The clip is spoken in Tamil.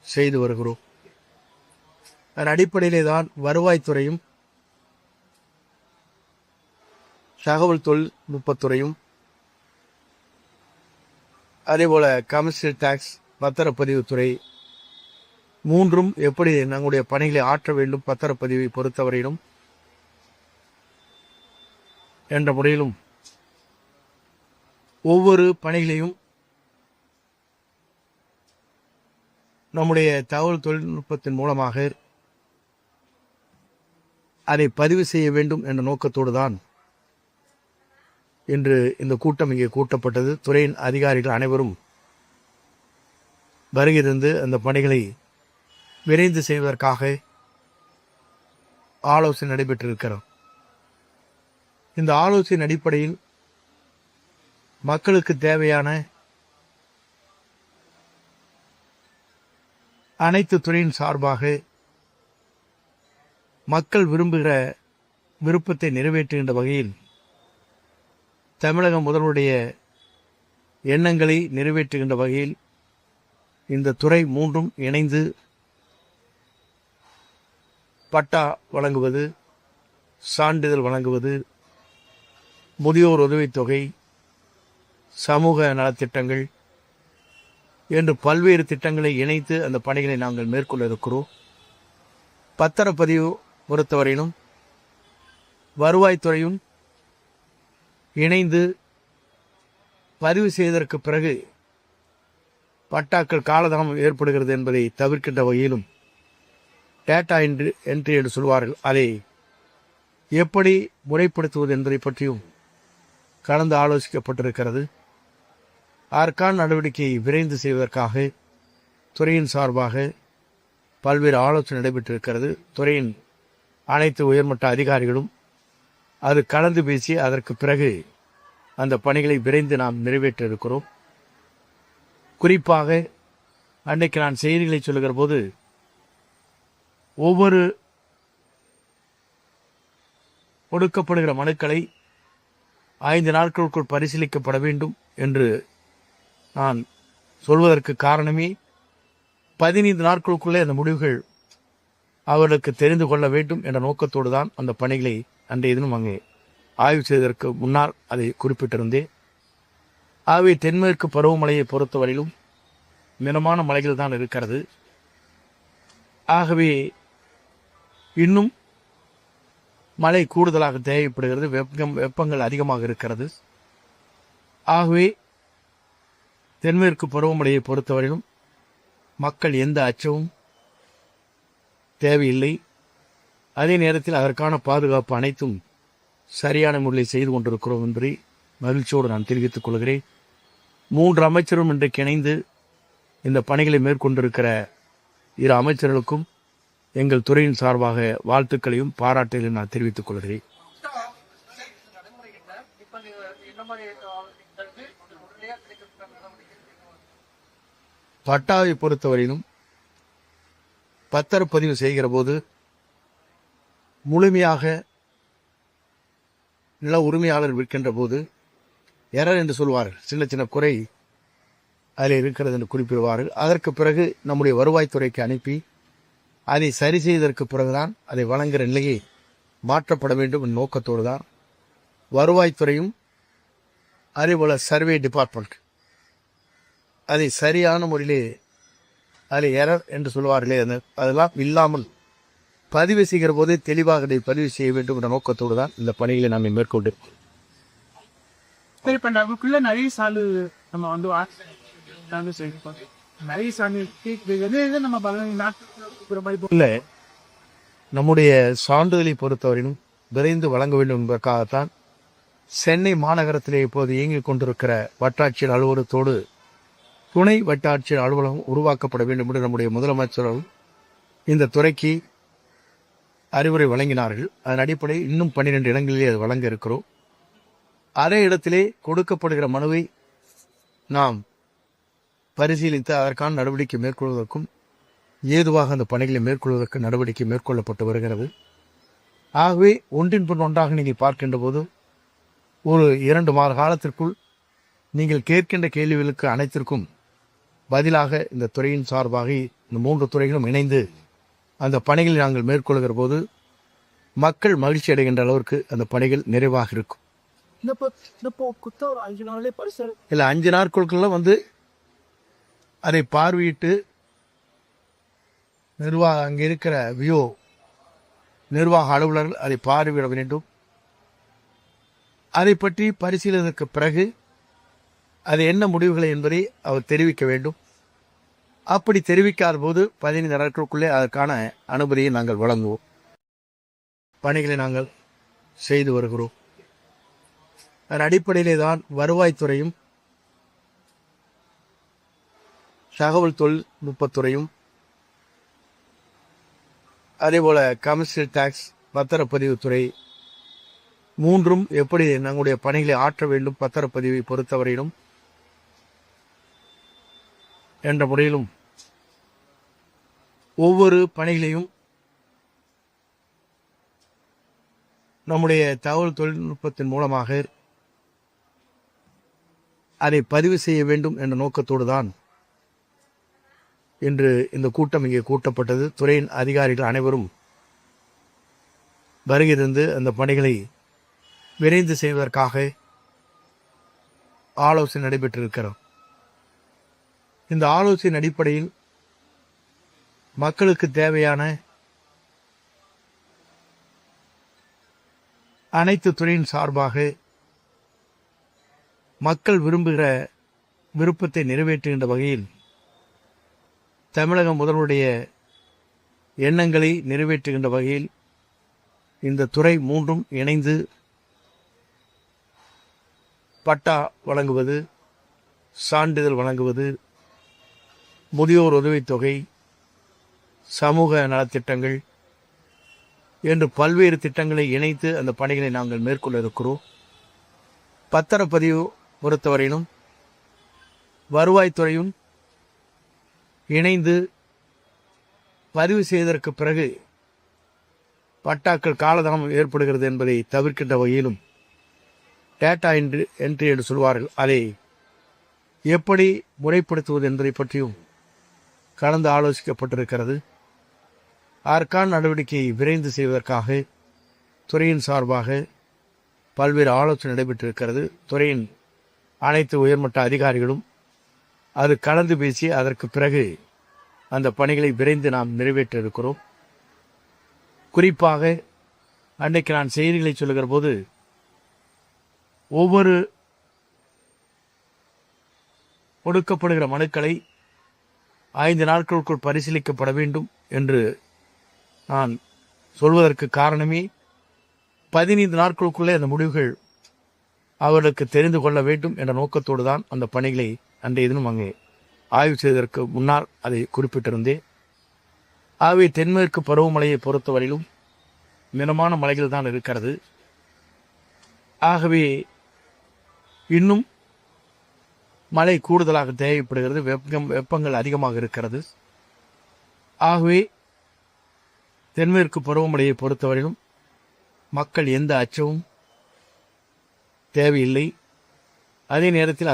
செய்து வருகிறோம். அதன் அடிப்படையிலே தான் வருவாய்த்துறையும் தகவல் தொழில்நுட்பத்துறையும் அதேபோல கமர்ஷியல் டாக்ஸ் பத்திரப்பதிவுத்துறை மூன்றும் எப்படி நம்முடைய பணிகளை ஆற்ற வேண்டும் பத்திரப்பதிவை பொறுத்தவரையிலும் என்ற முறையிலும் ஒவ்வொரு பணிகளையும் நம்முடைய தகவல் தொழில்நுட்பத்தின் மூலமாக அதை பதிவு செய்ய வேண்டும் என்ற நோக்கத்தோடு தான் இன்று இந்த கூட்டம் இங்கே கூட்டப்பட்டது. துறையின் அதிகாரிகள் அனைவரும் வருகிறது அந்த பணிகளை விரைந்து செய்வதற்காக ஆலோசனை நடைபெற்றிருக்கிறோம். இந்த ஆலோசனை அடிப்படையில் மக்களுக்கு தேவையான அனைத்து துறையின் சார்பாக மக்கள் விரும்புகிற விருப்பத்தை நிறைவேற்றுகின்ற வகையில் தமிழக முதல்வருடைய எண்ணங்களை நிறைவேற்றுகின்ற வகையில் இந்த துறை மூன்றும் இணைந்து பட்டா வழங்குவது, சான்றிதழ் வழங்குவது, முதியோர் உதவித்தொகை, சமூக நலத்திட்டங்கள் என்று பல்வேறு திட்டங்களை இணைத்து அந்த பணிகளை நாங்கள் மேற்கொள்ள இருக்கிறோம். பத்திரப்பதிவு பொறுத்தவரையிலும் வருவாய்த்துறையும் இணைந்து பதிவு செய்ததற்கு பிறகு பட்டாக்கள் காலதாமம் ஏற்படுகிறது என்பதை தவிர்க்கின்ற வகையிலும் டேட்டா என்ட்ரி என்று சொல்வார்கள், அதை எப்படி முறைப்படுத்துவது என்பதை பற்றியும் கலந்து ஆலோசிக்கப்பட்டிருக்கிறது. அதற்கான நடவடிக்கையை விரைந்து செய்வதற்காக துறையின் சார்பாக பல்வேறு ஆலோசனை நடைபெற்றிருக்கிறது. துறையின் அனைத்து உயர்மட்ட அதிகாரிகளும் அது கலந்து பேசி அதற்கு பிறகு அந்த பணிகளை விரைந்து நாம் நிறைவேற்ற இருக்கிறோம். குறிப்பாக அன்றைக்கு நான் செய்திகளை சொல்லுகிற போது ஒவ்வொரு கொடுக்கப்படுகிற மனுக்களை 5 நாட்களுக்குள் பரிசீலிக்கப்பட வேண்டும் என்று நான் சொல்வதற்கு காரணமே 15 நாட்களுக்குள்ளே அந்த முடிவுகள் அவர்களுக்கு தெரிந்து கொள்ள வேண்டும் என்ற நோக்கத்தோடு தான் அந்த பணிகளை அன்றைய தினம் அங்கே ஆய்வு செய்வதற்கு முன்னால் அதை குறிப்பிட்டிருந்தேன். ஆகவே தென்மேற்கு பருவமழையை பொறுத்தவரையிலும் மிதமான மழைகள் தான் இருக்கிறது. ஆகவே இன்னும் மழை கூடுதலாக தேவைப்படுகிறது. வெப்பங்கள் அதிகமாக இருக்கிறது. ஆகவே தென்மேற்கு பருவமழையை பொறுத்தவரையிலும் மக்கள் எந்த அச்சமும் தேவையில்லை. அதே நேரத்தில் அதற்கான பாதுகாப்பு அனைத்தும் சரியான முறையில் செய்து கொண்டிருக்கிறோம் என்பதை மகிழ்ச்சியோடு நான் தெரிவித்துக் கொள்கிறேன். 3 அமைச்சரும் இன்றைக்கு இணைந்து இந்த பணிகளை மேற்கொண்டிருக்கிற 2 அமைச்சர்களுக்கும் எங்கள் துறையின் சார்பாக வாழ்த்துக்களையும் பாராட்டுகளையும் நான் தெரிவித்துக் கொள்கிறேன். பட்டாவை பொறுத்தவரையிலும் பத்திரப்பதிவு செய்கிற போது முழுமையாக நில உரிமையாளர் விற்கின்ற போது எரர் என்று சொல்வார்கள், சின்ன சின்ன குறை அதில் இருக்கிறது என்று குறிப்பிடுவார்கள். அதற்கு பிறகு நம்முடைய வருவாய்த்துறைக்கு அனுப்பி அதை சரி செய்ததற்கு பிறகுதான் அதை வழங்குகிற நிலையை மாற்றப்பட வேண்டும் என்ற நோக்கத்தோடு தான் வருவாய்த்துறையும் அதேபோல சர்வே டிபார்ட்மெண்ட் அதை சரியான முறையிலே அதில் எரர் என்று சொல்வார்களே அதெல்லாம் இல்லாமல் பதிவு செய்கிற போதே தெளிவாக அதை பதிவு செய்ய வேண்டும் என்ற நோக்கத்தோடு தான் இந்த பணிகளை நாம் மேற்கொண்டு நிறைய சாலு நம்ம வந்து இல்லை, நம்முடைய சான்றிதழை பொறுத்தவரையிலும் விரைந்து வழங்க வேண்டும் என்பதற்காகத்தான் சென்னை மாநகரத்திலே இப்போது இயங்கிக் கொண்டிருக்கிற வட்டாட்சியர் அலுவலகத்தோடு துணை வட்டாட்சியர் அலுவலகம் உருவாக்கப்பட வேண்டும் என்று நம்முடைய முதலமைச்சரும் இந்த துறைக்கு அறிவுரை வழங்கினார்கள். அதன் அடிப்படையில் இன்னும் 12 இடங்களிலே அது வழங்க இருக்கிறோம். அதே இடத்திலே கொடுக்கப்படுகிற மனுவை நாம் பரிசீலித்து அதற்கான நடவடிக்கை மேற்கொள்வதற்கும் ஏதுவாக அந்த பணிகளை மேற்கொள்வதற்கு நடவடிக்கை மேற்கொள்ளப்பட்டு வருகிறது. ஆகவே ஒன்றின் பின் ஒன்றாக நீங்கள் பார்க்கின்ற போது ஒரு 2 மாத காலத்திற்குள் நீங்கள் கேட்கின்ற கேள்விகளுக்கு அனைத்திற்கும் பதிலாக இந்த துறையின் சார்பாக இந்த 3 துறைகளும் இணைந்து அந்த பணிகளை நாங்கள் மேற்கொள்கிற போது மக்கள் மகிழ்ச்சி அடைகின்ற அளவிற்கு அந்த பணிகள் நிறைவாக இருக்கும். இந்த குத்த ஒரு 5 நாள்லயே பரிசல் இல்லை 5 நாட்களுக்குள்ள அதை பார்வையிட்டு அங்கே இருக்கிற நிர்வாக அலுவலர்கள் அதை பார்வையிட வேண்டும். அதை பற்றி பரிசீலனைக்கு பிறகு அது என்ன முடிவுகளை என்பதை அவர் தெரிவிக்க வேண்டும். அப்படி தெரிவிக்காத போது 15 நாட்களுக்குள்ளே அதற்கான அனுமதியை நாங்கள் வழங்குவோம். பணிகளை நாங்கள் செய்து வருகிறோம். அதன் அடிப்படையிலே தான் வருவாய்த்துறையும் தகவல் தொழில்நுட்பத்துறையும் அதேபோல கமர்ஷியல் டாக்ஸ் பத்திரப்பதிவுத்துறை 3ம் எப்படி நம்முடைய பணிகளை ஆற்ற வேண்டும் பத்திரப்பதிவை பொறுத்தவரையிலும் என்ற முறையிலும் ஒவ்வொரு பணிகளையும் நம்முடைய தகவல் தொழில்நுட்பத்தின் மூலமாக அதை பதிவு செய்ய வேண்டும் என்ற நோக்கத்தோடு தான் இன்று இந்த கூட்டம் இங்கே கூட்டப்பட்டது. துறையின் அதிகாரிகள் அனைவரும் வருகிறது அந்த பணிகளை விரைந்து செய்வதற்காக ஆலோசனை நடைபெற்றிருக்கிறோம். இந்த ஆலோசனை அடிப்படையில் மக்களுக்கு தேவையான அனைத்து துறையின் சார்பாக மக்கள் விரும்புகிற விருப்பத்தை நிறைவேற்றுகின்ற வகையில் தமிழக முதல்வருடைய எண்ணங்களை நிறைவேற்றுகின்ற வகையில் இந்த துறை 3ம் இணைந்து பட்டா வழங்குவது, சான்றிதழ் வழங்குவது, முதியோர் உதவித்தொகை, சமூக நலத்திட்டங்கள் என்று பல்வேறு திட்டங்களை இணைத்து அந்த பணிகளை நாங்கள் மேற்கொள்ள இருக்கிறோம். பத்திரப்பதிவு பொறுத்தவரையிலும் வருவாய்த்துறையும் இணைந்து பதிவு செய்ததற்கு பிறகு பட்டாக்கள் காலதாமம் ஏற்படுகிறது என்பதை தவிர்க்கின்ற வகையிலும் டேட்டா என்ட்ரி என்று சொல்வார்கள், அதை எப்படி முறைப்படுத்துவது என்பதை பற்றியும் கலந்து ஆலோசிக்கப்பட்டிருக்கிறது. அதற்கான நடவடிக்கையை விரைந்து செய்வதற்காக துறையின் சார்பாக பல்வேறு ஆலோசனை நடைபெற்றிருக்கிறது. துறையின் அனைத்து உயர்மட்ட அதிகாரிகளும் அது கலந்து பேசி அதற்கு பிறகு அந்த பணிகளை விரைந்து நாம் நிறைவேற்ற இருக்கிறோம். குறிப்பாக அன்றைக்கு நான் செய்திகளை சொல்லுகிற போது ஒவ்வொரு கொடுக்கப்படுகிற மனுக்களை 5 நாட்களுக்குள் பரிசீலிக்கப்பட வேண்டும் என்று நான் சொல்வதற்கு காரணமே 15 நாட்களுக்குள்ளே அந்த முடிவுகள் அவர்களுக்கு தெரிந்து கொள்ள வேண்டும் என்ற நோக்கத்தோடு தான் அந்த பணிகளை அன்றைய தினம் அங்கே ஆய்வு செய்வதற்கு முன்னால் அதை குறிப்பிட்டிருந்தேன். ஆகவே தென்மேற்கு பருவமழையை பொறுத்தவரையிலும் மிதமான மழைகள் தான் இருக்கிறது. ஆகவே இன்னும் மழை கூடுதலாக தேவைப்படுகிறது. வெப்பங்கள் அதிகமாக இருக்கிறது. ஆகவே தென்மேற்கு பருவமழையை பொறுத்தவரையிலும் மக்கள் எந்த அச்சமும் தேவையில்லை. அதே நேரத்தில்